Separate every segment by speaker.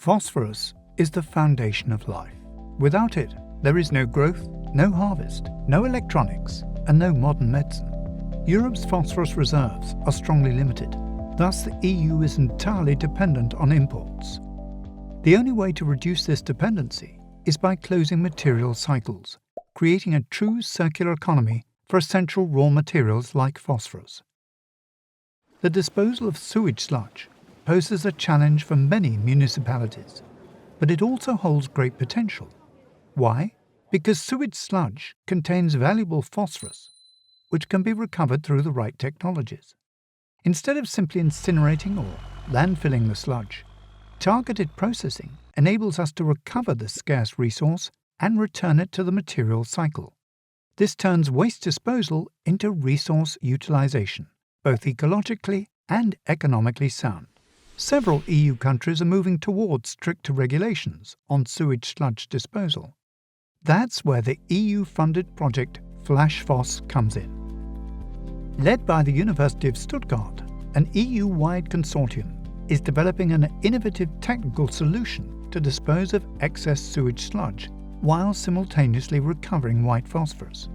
Speaker 1: Phosphorus is the foundation of life. Without it, there is no growth, no harvest, no electronics, and no modern medicine. Europe's phosphorus reserves are strongly limited. Thus, the EU is entirely dependent on imports. The only way to reduce this dependency is by closing material cycles, creating a true circular economy for essential raw materials like phosphorus. The disposal of sewage sludge poses a challenge for many municipalities, but it also holds great potential. Why? Because sewage sludge contains valuable phosphorus, which can be recovered through the right technologies. Instead of simply incinerating or landfilling the sludge, targeted processing enables us to recover this scarce resource and return it to the material cycle. This turns waste disposal into resource utilization, both ecologically and economically sound. Several EU countries are moving towards stricter regulations on sewage sludge disposal. That's where the EU-funded project FlashPhos comes in. Led by the University of Stuttgart, an EU-wide consortium is developing an innovative technical solution to dispose of excess sewage sludge while simultaneously recovering white phosphorus.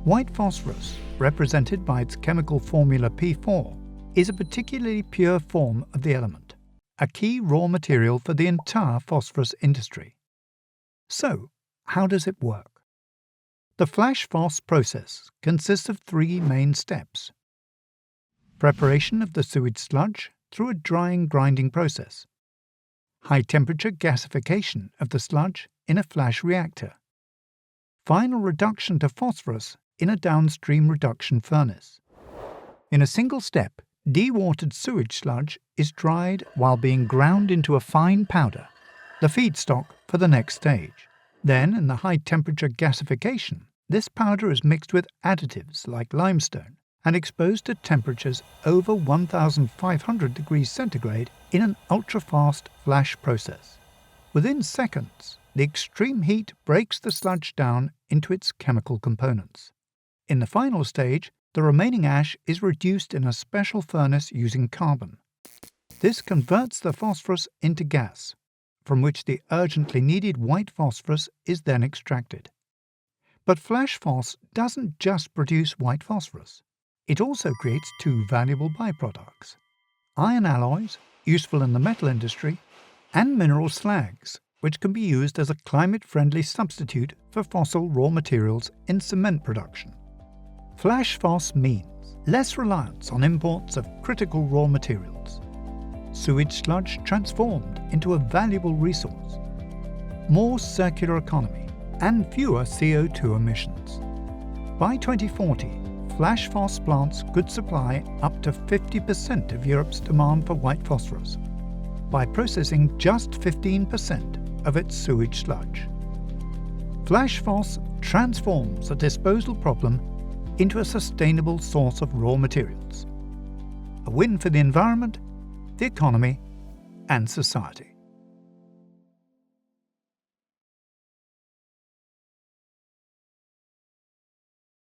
Speaker 1: White phosphorus, represented by its chemical formula P4, is a particularly pure form of the element, a key raw material for the entire phosphorus industry. So, how does it work? The FlashPhos process consists of three main steps. Preparation of the sewage sludge through a drying grinding process. High-temperature gasification of the sludge in a flash reactor. Final reduction to phosphorus in a downstream reduction furnace. In a single step, dewatered sewage sludge is dried while being ground into a fine powder, the feedstock for the next stage. Then, in the high-temperature gasification, this powder is mixed with additives like limestone and exposed to temperatures over 1,500 degrees centigrade in an ultra-fast flash process. Within seconds, the extreme heat breaks the sludge down into its chemical components. In the final stage, the remaining ash is reduced in a special furnace using carbon. This converts the phosphorus into gas, from which the urgently needed white phosphorus is then extracted. But FlashPhos doesn't just produce white phosphorus. It also creates two valuable byproducts: iron alloys, useful in the metal industry, and mineral slags, which can be used as a climate-friendly substitute for fossil raw materials in cement production. FlashPhos means less reliance on imports of critical raw materials, sewage sludge transformed into a valuable resource, more circular economy, and fewer CO2 emissions. By 2040, FlashPhos plants could supply up to 50% of Europe's demand for white phosphorus by processing just 15% of its sewage sludge. FlashPhos transforms a disposal problem into a sustainable source of raw materials. A win for the environment, the economy, and society.